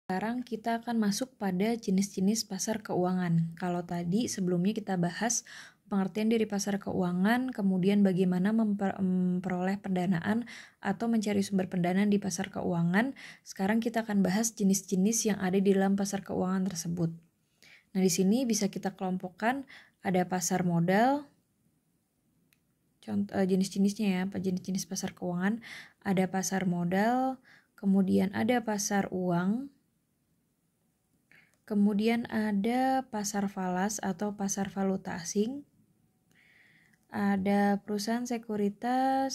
Sekarang kita akan masuk pada jenis-jenis pasar keuangan. Kalau tadi sebelumnya kita bahas pengertian dari pasar keuangan, kemudian bagaimana memperoleh pendanaan atau mencari sumber pendanaan di pasar keuangan. Sekarang kita akan bahas jenis-jenis yang ada di dalam pasar keuangan tersebut. Nah, di sini bisa kita kelompokkan ada pasar modal, jenis-jenisnya ya, jenis-jenis pasar keuangan. Ada pasar modal, kemudian ada pasar uang, kemudian ada pasar falas atau pasar valuta asing, ada perusahaan sekuritas,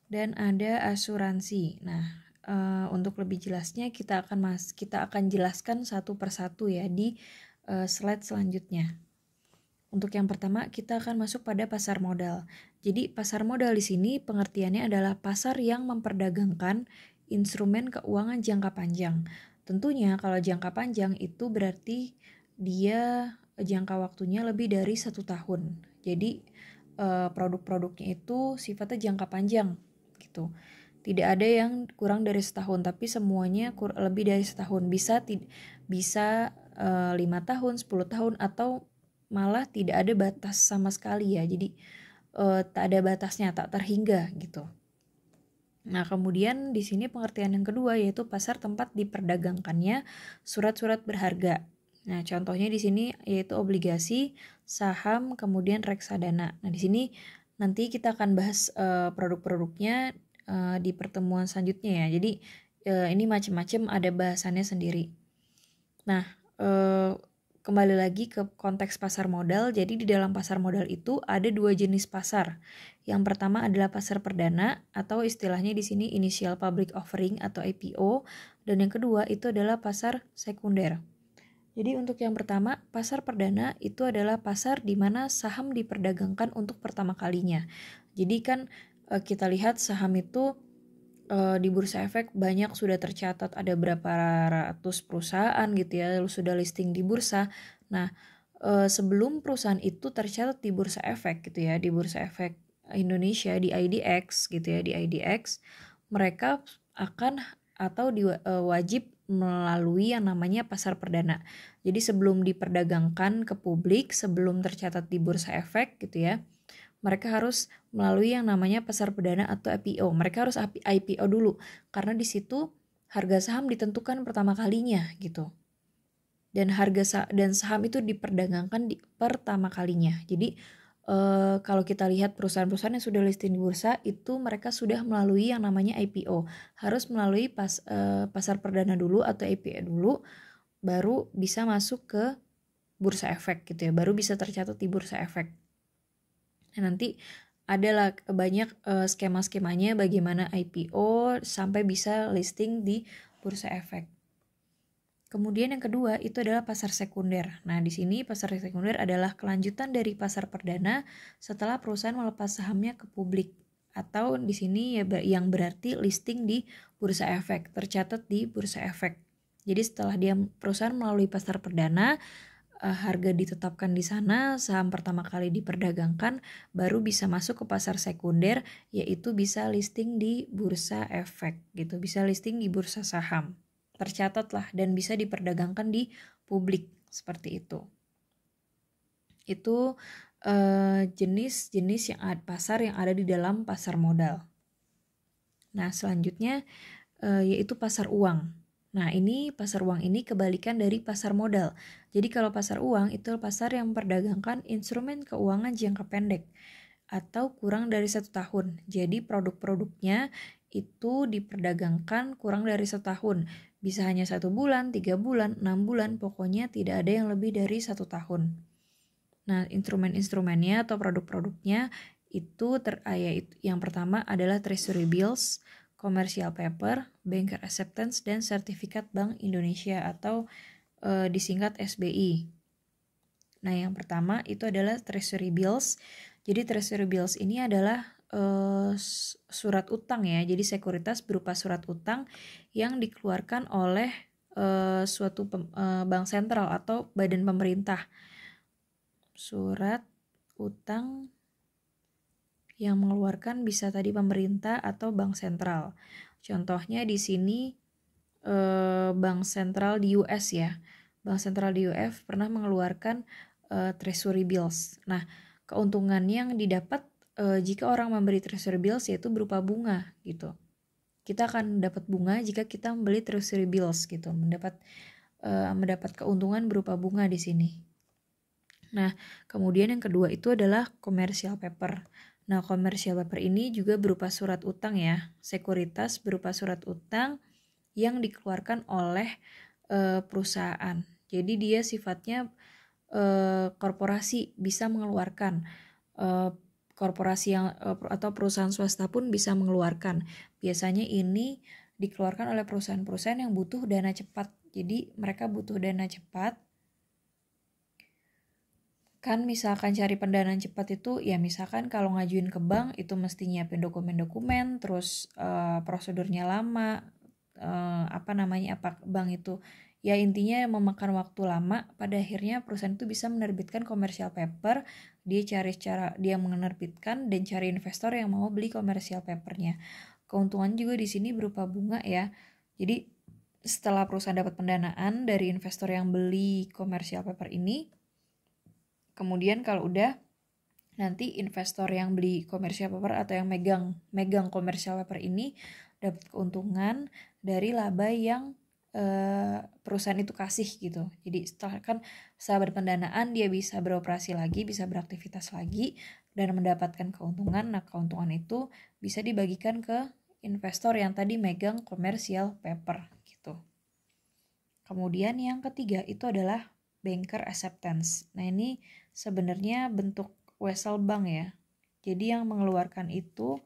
dan ada asuransi. Nah, untuk lebih jelasnya kita akan jelaskan satu persatu ya di slide selanjutnya. Untuk yang pertama kita akan masuk pada pasar modal. Jadi pasar modal di sini pengertiannya adalah pasar yang memperdagangkan instrumen keuangan jangka panjang. Tentunya kalau jangka panjang itu berarti dia jangka waktunya lebih dari 1 tahun. Jadi produk-produknya itu sifatnya jangka panjang gitu. Tidak ada yang kurang dari setahun, tapi semuanya lebih dari setahun. Bisa 5 tahun, 10 tahun, atau malah tidak ada batas sama sekali ya. Jadi tak ada batasnya, tak terhingga gitu. Nah, kemudian di sini pengertian yang kedua yaitu pasar tempat diperdagangkannya surat-surat berharga. Nah, contohnya di sini yaitu obligasi, saham, kemudian reksadana. Nah, di sini nanti kita akan bahas produk-produknya di pertemuan selanjutnya ya. Jadi ini macam-macam, ada bahasannya sendiri. Nah, kembali lagi ke konteks pasar modal. Jadi di dalam pasar modal itu ada 2 jenis pasar. Yang pertama adalah pasar perdana atau istilahnya di sini initial public offering atau IPO, dan yang kedua itu adalah pasar sekunder. Jadi untuk yang pertama, pasar perdana itu adalah pasar di mana saham diperdagangkan untuk pertama kalinya. Jadi kan kita lihat saham itu di Bursa Efek banyak sudah tercatat, ada berapa ratus perusahaan gitu ya sudah listing di bursa. Nah, sebelum perusahaan itu tercatat di Bursa Efek gitu ya, di Bursa Efek Indonesia, di IDX gitu ya, di IDX mereka akan atau wajib melalui yang namanya pasar perdana. Jadi sebelum diperdagangkan ke publik, sebelum tercatat di Bursa Efek gitu ya, mereka harus melalui yang namanya pasar perdana atau IPO. Mereka harus IPO dulu karena di situ harga saham ditentukan pertama kalinya gitu. Dan dan saham itu diperdagangkan di pertama kalinya. Jadi kalau kita lihat perusahaan-perusahaan yang sudah listing di bursa itu mereka sudah melalui yang namanya IPO. Harus melalui pasar perdana dulu atau IPO dulu baru bisa masuk ke Bursa Efek gitu ya. Baru bisa tercatat di Bursa Efek. Nah, nanti adalah banyak skema-skemanya bagaimana IPO sampai bisa listing di Bursa Efek. Kemudian yang kedua itu adalah pasar sekunder. Nah, di sini pasar sekunder adalah kelanjutan dari pasar perdana setelah perusahaan melepas sahamnya ke publik, atau di sini ya yang berarti listing di Bursa Efek, tercatat di Bursa Efek. Jadi setelah perusahaan melalui pasar perdana, harga ditetapkan di sana, saham pertama kali diperdagangkan, baru bisa masuk ke pasar sekunder, yaitu bisa listing di Bursa Efek gitu, bisa listing di bursa saham. Tercatatlah dan bisa diperdagangkan di publik seperti itu. Itu jenis-jenis yang pasar yang ada di dalam pasar modal. Nah, selanjutnya yaitu pasar uang. Nah, ini pasar uang ini kebalikan dari pasar modal. Jadi kalau pasar uang itu pasar yang memperdagangkan instrumen keuangan jangka pendek atau kurang dari 1 tahun. Jadi produk-produknya itu diperdagangkan kurang dari 1 tahun. Bisa hanya 1 bulan, 3 bulan, 6 bulan, pokoknya tidak ada yang lebih dari 1 tahun. Nah, instrumen-instrumennya atau produk-produknya itu yang pertama adalah treasury bills, commercial paper, banker acceptance, dan sertifikat Bank Indonesia atau disingkat SBI. Nah, yang pertama itu adalah treasury bills. Jadi treasury bills ini adalah surat utang ya. Jadi sekuritas berupa surat utang yang dikeluarkan oleh suatu bank sentral atau badan pemerintah. Surat utang Yang mengeluarkan bisa tadi pemerintah atau bank sentral. Contohnya di sini bank sentral di US ya. Bank sentral di US pernah mengeluarkan treasury bills. Nah, keuntungan yang didapat jika orang memberi treasury bills yaitu berupa bunga gitu. Kita akan dapat bunga jika kita membeli treasury bills gitu, mendapat keuntungan berupa bunga di sini. Nah, kemudian yang kedua itu adalah commercial paper. Nah, commercial paper ini juga berupa surat utang ya, sekuritas berupa surat utang yang dikeluarkan oleh perusahaan. Jadi dia sifatnya korporasi bisa mengeluarkan, korporasi yang atau perusahaan swasta pun bisa mengeluarkan. Biasanya ini dikeluarkan oleh perusahaan-perusahaan yang butuh dana cepat. Jadi mereka butuh dana cepat. Kan misalkan cari pendanaan cepat itu ya misalkan kalau ngajuin ke bank itu mesti nyiapin dokumen-dokumen, terus prosedurnya lama, apa bank itu ya intinya memakan waktu lama. Pada akhirnya perusahaan itu bisa menerbitkan commercial paper, dia cari cara dia menerbitkan dan cari investor yang mau beli commercial papernya. Keuntungan juga di sini berupa bunga ya. Jadi setelah perusahaan dapat pendanaan dari investor yang beli commercial paper ini, kemudian kalau udah nanti investor yang beli commercial paper atau yang megang commercial paper ini dapat keuntungan dari laba yang perusahaan itu kasih gitu. Jadi setelah berpendanaan dia bisa beroperasi lagi, bisa beraktivitas lagi dan mendapatkan keuntungan. Nah, keuntungan itu bisa dibagikan ke investor yang tadi megang commercial paper gitu. Kemudian yang ketiga itu adalah banker acceptance. Nah, ini sebenarnya bentuk wesel bank ya. Jadi yang mengeluarkan itu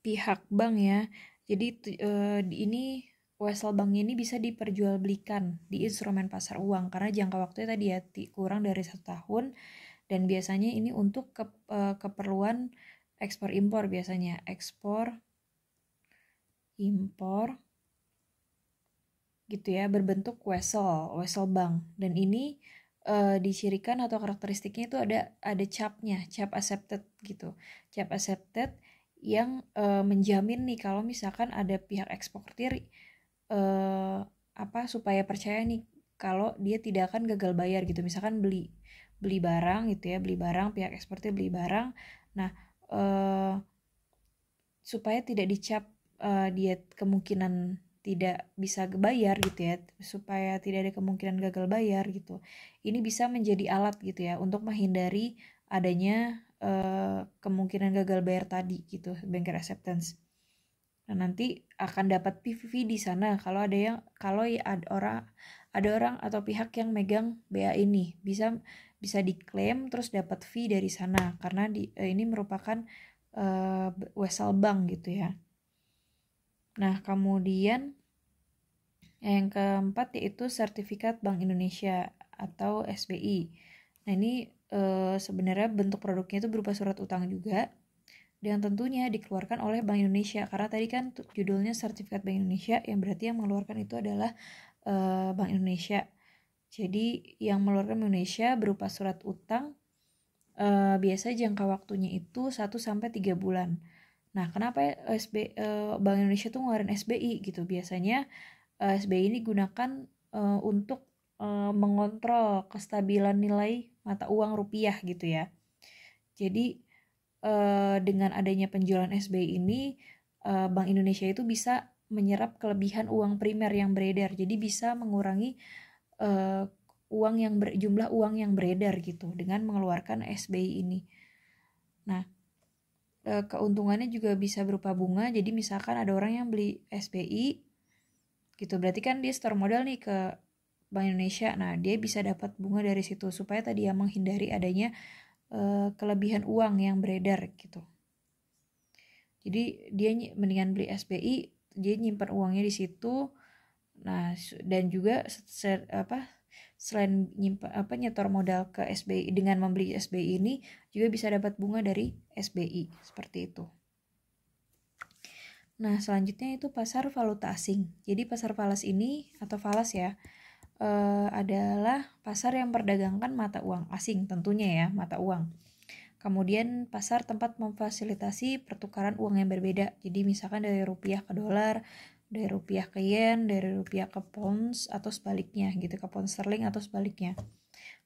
pihak bank ya. Jadi ini wesel bank ini bisa diperjualbelikan di instrumen pasar uang karena jangka waktunya tadi ya kurang dari 1 tahun dan biasanya ini untuk keperluan ekspor impor, biasanya ekspor impor gitu ya, berbentuk wesel bank. Dan ini dicirikan atau karakteristiknya itu ada capnya, cap accepted gitu. Cap accepted yang menjamin nih kalau misalkan ada pihak eksportir supaya percaya nih kalau dia tidak akan gagal bayar gitu. Misalkan beli barang gitu ya, pihak eksportir beli barang. Nah, supaya tidak dicap dia kemungkinan tidak bisa bayar gitu ya, supaya tidak ada kemungkinan gagal bayar gitu. Ini bisa menjadi alat gitu ya untuk menghindari adanya kemungkinan gagal bayar tadi gitu, banker acceptance. Nah, nanti akan dapat PVV di sana kalau ada orang atau pihak yang megang BA ini bisa diklaim terus dapat fee dari sana karena ini merupakan wesel bank gitu ya. Nah, kemudian yang keempat yaitu sertifikat Bank Indonesia atau SBI. Nah, ini sebenarnya bentuk produknya itu berupa surat utang juga dan tentunya dikeluarkan oleh Bank Indonesia karena tadi kan judulnya sertifikat Bank Indonesia yang berarti yang mengeluarkan itu adalah Bank Indonesia. Jadi yang mengeluarkan Bank Indonesia berupa surat utang biasa jangka waktunya itu 1-3 bulan. Nah, kenapa Bank Indonesia tuh ngeluarin SBI gitu? Biasanya SBI ini digunakan untuk mengontrol kestabilan nilai mata uang rupiah gitu ya. Jadi dengan adanya penjualan SBI ini, Bank Indonesia itu bisa menyerap kelebihan uang primer yang beredar. Jadi bisa mengurangi jumlah uang yang beredar gitu dengan mengeluarkan SBI ini. Nah, keuntungannya juga bisa berupa bunga. Jadi misalkan ada orang yang beli SBI gitu, berarti kan dia store modal nih ke Bank Indonesia. Nah, dia bisa dapat bunga dari situ supaya tadi ya menghindari adanya kelebihan uang yang beredar gitu. Jadi dia mendingan beli SBI, dia nyimpan uangnya di situ. Nah, dan juga selain nyetor modal ke SBI dengan membeli SBI ini juga bisa dapat bunga dari SBI seperti itu. Nah, selanjutnya itu pasar valuta asing. Jadi pasar falas ini atau falas ya, adalah pasar yang memperdagangkan mata uang asing, tentunya ya, mata uang. Kemudian pasar tempat memfasilitasi pertukaran uang yang berbeda. Jadi misalkan dari rupiah ke dolar, dari rupiah ke yen, dari rupiah ke pounds atau sebaliknya gitu, ke pound sterling atau sebaliknya.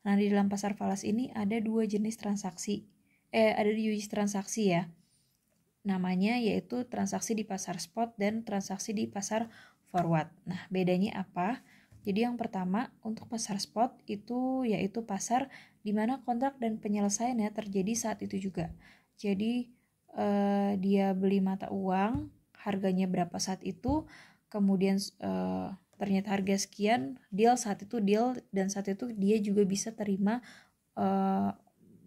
Nah, di dalam pasar falas ini ada dua jenis transaksi. Ada dua jenis transaksi ya. Namanya yaitu transaksi di pasar spot dan transaksi di pasar forward. Nah, bedanya apa? Jadi yang pertama, untuk pasar spot itu yaitu pasar di mana kontrak dan penyelesaiannya terjadi saat itu juga. Jadi dia beli mata uang, harganya berapa saat itu, kemudian ternyata harga sekian, deal saat itu deal, dan saat itu dia juga bisa terima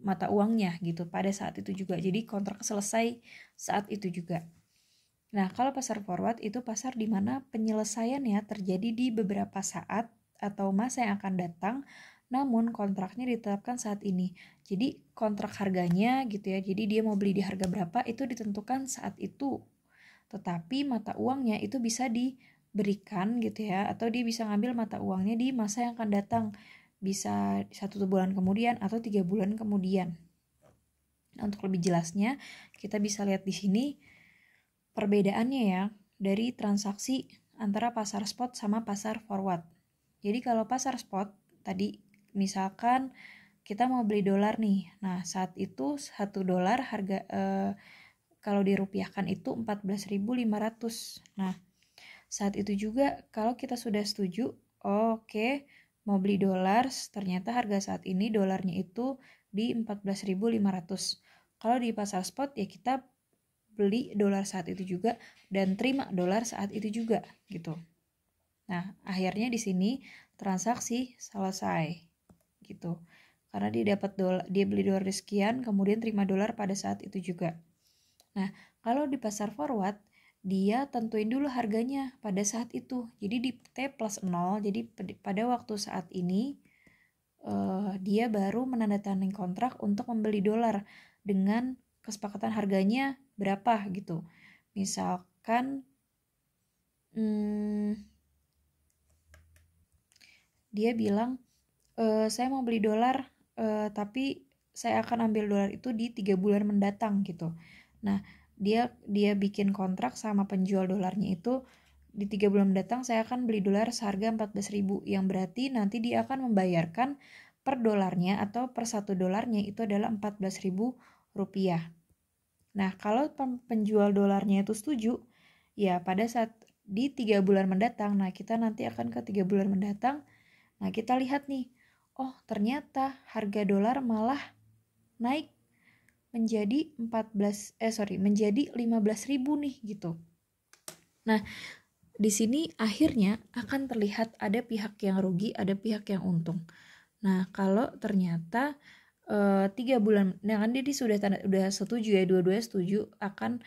mata uangnya gitu pada saat itu juga. Jadi kontrak selesai saat itu juga. Nah, kalau pasar forward itu pasar di mana penyelesaiannya terjadi di beberapa saat atau masa yang akan datang, namun kontraknya ditetapkan saat ini. Jadi kontrak harganya gitu ya, jadi dia mau beli di harga berapa itu ditentukan saat itu. Tetapi mata uangnya itu bisa diberikan gitu ya, atau dia bisa ngambil mata uangnya di masa yang akan datang. Bisa 1 bulan kemudian atau 3 bulan kemudian. Nah, untuk lebih jelasnya, kita bisa lihat di sini perbedaannya ya dari transaksi antara pasar spot sama pasar forward. Jadi kalau pasar spot tadi misalkan kita mau beli dolar nih. Nah, saat itu 1 dolar harga kalau dirupiahkan itu 14.500. Nah, saat itu juga kalau kita sudah setuju, oke, mau beli dolar, ternyata harga saat ini dolarnya itu di 14.500. Kalau di pasar spot ya kita beli dolar saat itu juga dan terima dolar saat itu juga gitu. Nah, akhirnya di sini transaksi selesai gitu. Karena dia dapat dolar, dia beli dolar sekian, kemudian terima dolar pada saat itu juga. Nah, kalau di pasar forward dia tentuin dulu harganya pada saat itu. Jadi di T plus 0, jadi pada waktu saat ini dia baru menandatangani kontrak untuk membeli dolar dengan kesepakatan harganya berapa gitu. Misalkan dia bilang saya mau beli dolar tapi saya akan ambil dolar itu di 3 bulan mendatang gitu. Nah, dia bikin kontrak sama penjual dolarnya itu di 3 bulan mendatang saya akan beli dolar seharga 14.000, yang berarti nanti dia akan membayarkan per dolarnya atau per 1 dolarnya itu adalah 14.000 rupiah. Nah, kalau penjual dolarnya itu setuju, ya pada saat di 3 bulan mendatang, nah kita nanti akan ke 3 bulan mendatang, nah kita lihat nih, oh ternyata harga dolar malah naik menjadi menjadi 15.000 nih gitu. Nah, di sini akhirnya akan terlihat ada pihak yang rugi, ada pihak yang untung. Nah, kalau ternyata 3 bulan, nah kan dia sudah setuju ya, dua-duanya setuju akan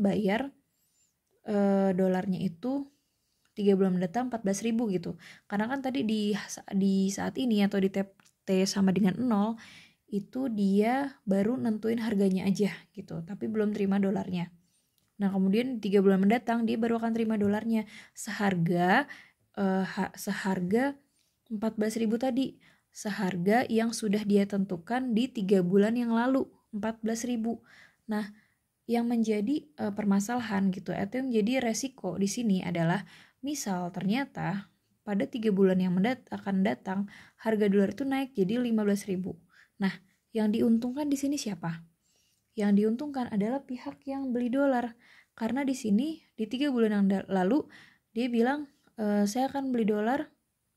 bayar dolarnya itu 3 bulan mendatang 14.000 gitu. Karena kan tadi di saat ini atau di T sama dengan 0 itu dia baru nentuin harganya aja gitu, tapi belum terima dolarnya. Nah, kemudian 3 bulan mendatang dia baru akan terima dolarnya seharga 14.000 tadi, seharga yang sudah dia tentukan di 3 bulan yang lalu, 14.000. Nah, yang menjadi permasalahan gitu, atau yang menjadi resiko di sini adalah misal ternyata pada 3 bulan yang akan datang harga dolar itu naik jadi 15.000. Nah, yang diuntungkan di sini siapa? Yang diuntungkan adalah pihak yang beli dolar, karena di sini di 3 bulan yang lalu dia bilang saya akan beli dolar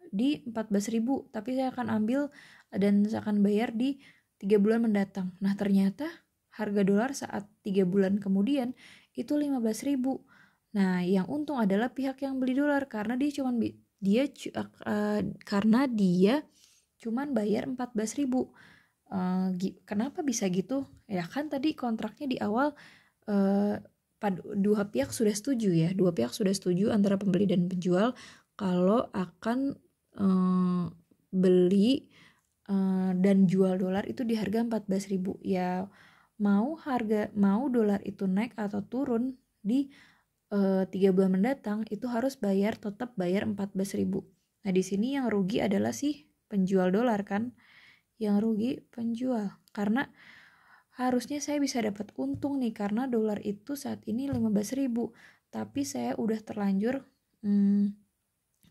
di 14.000, tapi saya akan ambil dan saya akan bayar di 3 bulan mendatang. Nah, ternyata harga dolar saat 3 bulan kemudian itu 15.000. Nah, yang untung adalah pihak yang beli dolar karena dia cuman bayar 14.000. Kenapa bisa gitu? Ya kan tadi kontraknya di awal dua pihak sudah setuju ya. Dua pihak sudah setuju antara pembeli dan penjual kalau akan beli dan jual dolar itu di harga 14.000. Ya mau dolar itu naik atau turun di 3 bulan mendatang itu harus tetap bayar 14.000. Nah, di sini yang rugi adalah si penjual dolar kan. Yang rugi penjual. Karena harusnya saya bisa dapat untung nih karena dolar itu saat ini 15.000. Tapi saya udah terlanjur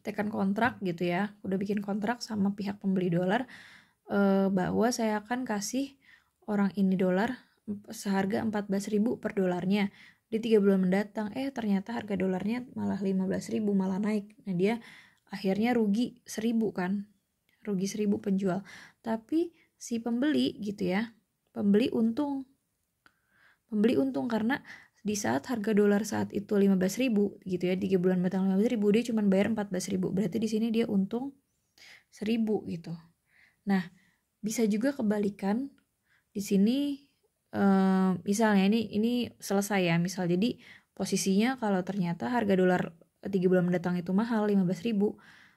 tekan kontrak gitu ya. Udah bikin kontrak sama pihak pembeli dolar bahwa saya akan kasih orang ini dolar seharga 14.000 per dolarnya di 3 bulan mendatang. Ternyata harga dolarnya malah 15.000, malah naik. Nah, dia akhirnya rugi 1.000 kan. Rugi 1.000 penjual. Tapi si pembeli gitu ya, pembeli untung karena di saat harga dolar saat itu 15.000 gitu ya, 3 bulan mendatang 15.000, dia cuma bayar 14.000. Berarti di sini dia untung 1.000 gitu. Nah, bisa juga kebalikan di sini. Misalnya ini selesai ya, misal jadi posisinya kalau ternyata harga dolar 3 bulan mendatang itu mahal 15.000,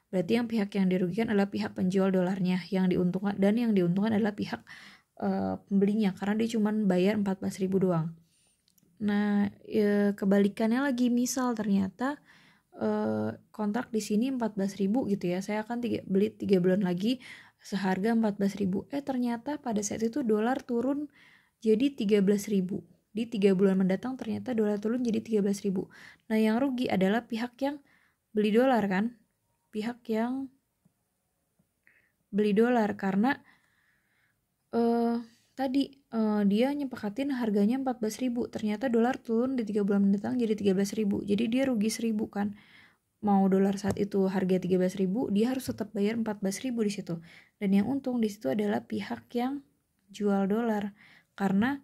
berarti yang pihak yang dirugikan adalah pihak penjual dolarnya, yang diuntungkan adalah pihak pembelinya karena dia cuma bayar 14.000 doang. Nah, kebalikannya lagi, misal ternyata kontrak di sini 14.000 gitu ya, saya akan beli 3 bulan lagi seharga 14.000. Ternyata pada saat itu dolar turun jadi 13.000. Di 3 bulan mendatang ternyata dolar turun jadi 13.000. Nah, yang rugi adalah pihak yang beli dolar kan. Pihak yang beli dolar karena tadi dia nyepakatin harganya 14.000. Ternyata dolar turun di 3 bulan mendatang jadi 13.000. Jadi dia rugi 1.000 kan. Mau dolar saat itu harga 13.000, dia harus tetap bayar 14.000 di situ. Dan yang untung di situ adalah pihak yang jual dolar. Karena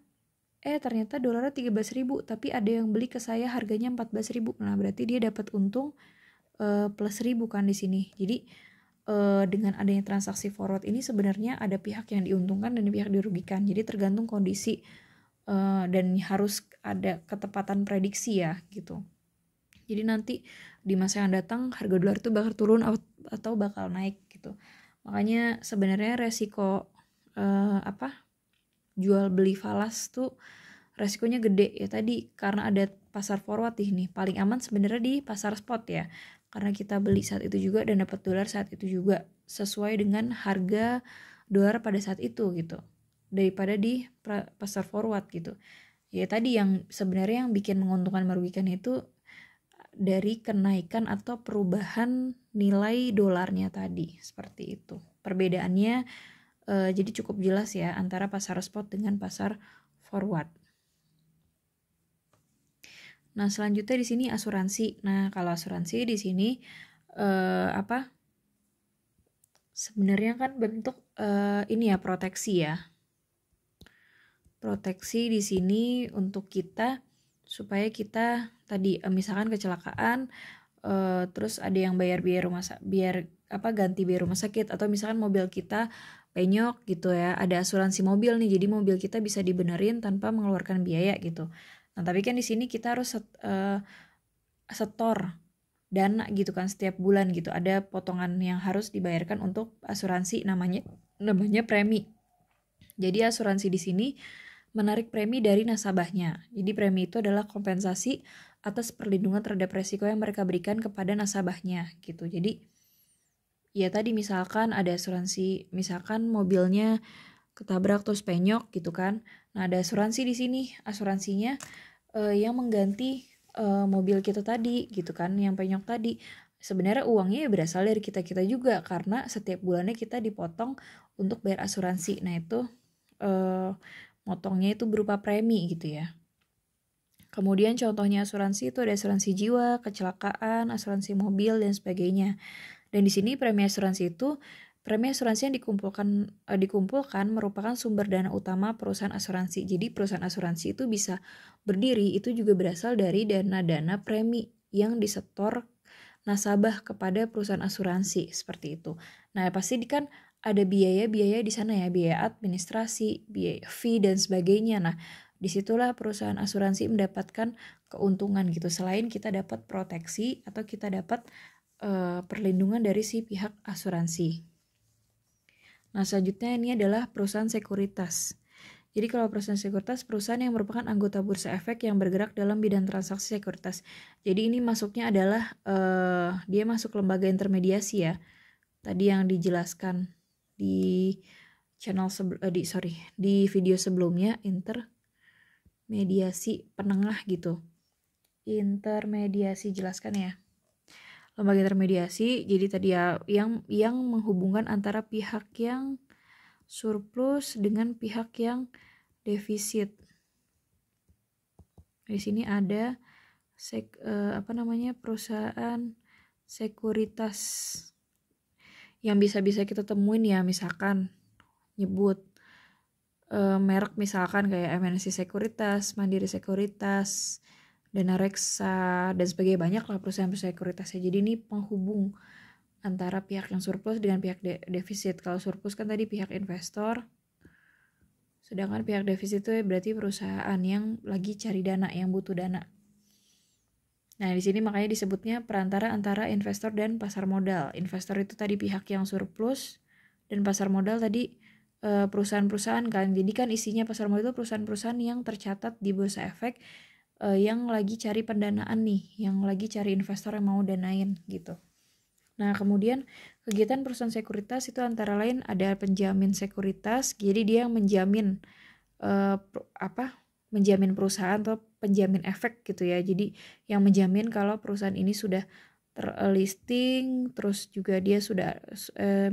ternyata dolarnya 13.000, tapi ada yang beli ke saya harganya 14.000. Nah, berarti dia dapat untung plus 1.000 kan di sini. Jadi dengan adanya transaksi forward ini sebenarnya ada pihak yang diuntungkan dan pihak dirugikan. Jadi tergantung kondisi dan harus ada ketepatan prediksi ya gitu. Jadi nanti di masa yang datang harga dolar itu bakal turun atau bakal naik gitu. Makanya sebenarnya resiko jual beli falas tuh resikonya gede ya tadi, karena ada pasar forward nih. Paling aman sebenarnya di pasar spot ya. Karena kita beli saat itu juga dan dapat dolar saat itu juga sesuai dengan harga dolar pada saat itu gitu. Daripada di pasar forward gitu. Ya tadi yang sebenarnya yang bikin menguntungkan merugikan itu dari kenaikan atau perubahan nilai dolarnya tadi, seperti itu. Perbedaannya jadi cukup jelas ya antara pasar spot dengan pasar forward. Nah, selanjutnya di sini asuransi. Nah, kalau asuransi di sini sebenarnya kan bentuk ini ya, proteksi ya. Proteksi di sini untuk kita supaya kita tadi misalkan kecelakaan terus ada yang bayar ganti biaya rumah sakit, atau misalkan mobil kita penyok gitu ya, ada asuransi mobil nih, jadi mobil kita bisa dibenerin tanpa mengeluarkan biaya gitu. Nah, tapi kan di sini kita harus setor dana gitu kan setiap bulan gitu, ada potongan yang harus dibayarkan untuk asuransi, namanya premi. Jadi asuransi di sini menarik premi dari nasabahnya. Jadi premi itu adalah kompensasi atas perlindungan terhadap resiko yang mereka berikan kepada nasabahnya gitu. Jadi ya tadi misalkan ada asuransi, misalkan mobilnya ketabrak terus penyok gitu kan. Nah, ada asuransi di sini, asuransinya yang mengganti mobil kita tadi gitu kan, yang penyok tadi. Sebenarnya uangnya berasal dari kita juga karena setiap bulannya kita dipotong untuk bayar asuransi. Nah, itu motongnya itu berupa premi gitu ya. Kemudian contohnya asuransi itu ada asuransi jiwa, kecelakaan, asuransi mobil dan sebagainya. Dan di sini premi asuransi yang dikumpulkan merupakan sumber dana utama perusahaan asuransi. Jadi perusahaan asuransi itu bisa berdiri itu juga berasal dari dana-dana premi yang disetor nasabah kepada perusahaan asuransi seperti itu. Nah, pasti kan ada biaya-biaya di sana ya, biaya administrasi, biaya fee dan sebagainya. Nah, disitulah perusahaan asuransi mendapatkan keuntungan gitu. Selain kita dapat proteksi atau kita dapat perlindungan dari si pihak asuransi. Nah, selanjutnya ini adalah perusahaan sekuritas. Jadi kalau perusahaan sekuritas, perusahaan yang merupakan anggota Bursa Efek yang bergerak dalam bidang transaksi sekuritas. Jadi ini masuknya adalah dia masuk lembaga intermediasi ya. Tadi yang dijelaskan di channel di video sebelumnya, intermediasi penengah gitu. Intermediasi jelaskan ya. Lembaga intermediasi jadi tadi ya yang menghubungkan antara pihak yang surplus dengan pihak yang defisit. Di sini ada perusahaan sekuritas yang bisa kita temuin ya, misalkan nyebut merek misalkan kayak MNC Sekuritas, Mandiri Sekuritas, Dana Reksa, dan sebagainya, banyak lah perusahaan sekuritasnya. Jadi ini penghubung antara pihak yang surplus dengan pihak defisit. Kalau surplus kan tadi pihak investor, sedangkan pihak defisit itu berarti perusahaan yang lagi cari dana, yang butuh dana. Nah, di sini makanya disebutnya perantara antara investor dan pasar modal. Investor itu tadi pihak yang surplus, dan pasar modal tadi perusahaan-perusahaan kan. Jadi kan isinya pasar modal itu perusahaan-perusahaan yang tercatat di Bursa Efek yang lagi cari pendanaan nih, yang lagi cari investor yang mau danain gitu. Nah, kemudian kegiatan perusahaan sekuritas itu antara lain ada penjamin sekuritas, jadi dia yang menjamin menjamin perusahaan atau penjamin efek gitu ya. Jadi yang menjamin kalau perusahaan ini sudah terlisting, terus juga dia sudah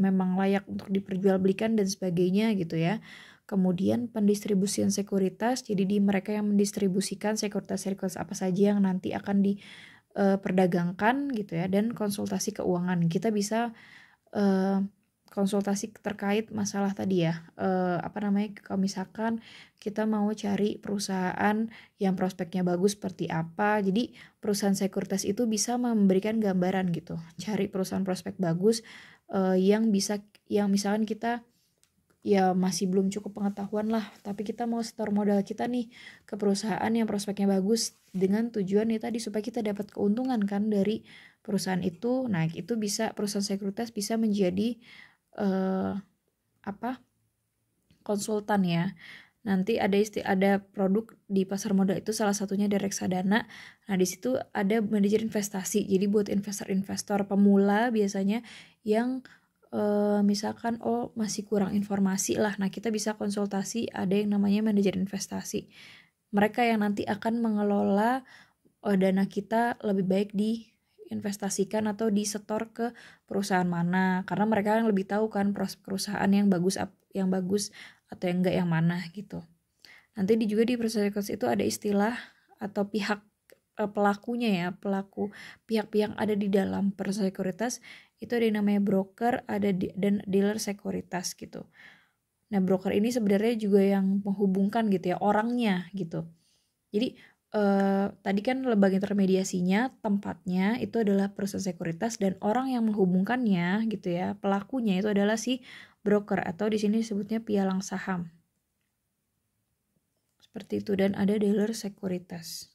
memang layak untuk diperjualbelikan dan sebagainya gitu ya. Kemudian pendistribusian sekuritas, jadi di mereka yang mendistribusikan sekuritas-sekuritas apa saja yang nanti akan diperdagangkan gitu ya. Dan konsultasi keuangan, kita bisa konsultasi terkait masalah tadi ya, kalau misalkan kita mau cari perusahaan yang prospeknya bagus seperti apa. Jadi perusahaan sekuritas itu bisa memberikan gambaran gitu, cari perusahaan prospek bagus yang misalkan kita ya masih belum cukup pengetahuan lah, tapi kita mau setor modal kita nih ke perusahaan yang prospeknya bagus dengan tujuan ya tadi supaya kita dapat keuntungan kan dari perusahaan itu. Nah, itu bisa perusahaan sekuritas bisa menjadi konsultan ya. Nanti ada produk di pasar modal itu, salah satunya ada reksadana. Nah, di situ ada manajer investasi. Jadi buat investor-investor pemula biasanya yang misalkan masih kurang informasi lah. Nah, kita bisa konsultasi, ada yang namanya manajer investasi. Mereka yang nanti akan mengelola dana kita lebih baik diinvestasikan atau disetor ke perusahaan mana, karena mereka yang lebih tahu kan perusahaan yang bagus atau yang enggak yang mana gitu. Nanti juga di perusahaan sekuritas itu ada istilah atau pihak pelakunya ya, pihak-pihak ada di dalam perusahaan sekuritas itu ada yang namanya broker, dan dealer sekuritas gitu. Nah, broker ini sebenarnya juga yang menghubungkan gitu ya, orangnya gitu. Jadi tadi kan lembaga intermediasinya, tempatnya itu adalah perusahaan sekuritas, dan orang yang menghubungkannya gitu ya, pelakunya itu adalah si broker atau di sini disebutnya pialang saham. Seperti itu, dan ada dealer sekuritas.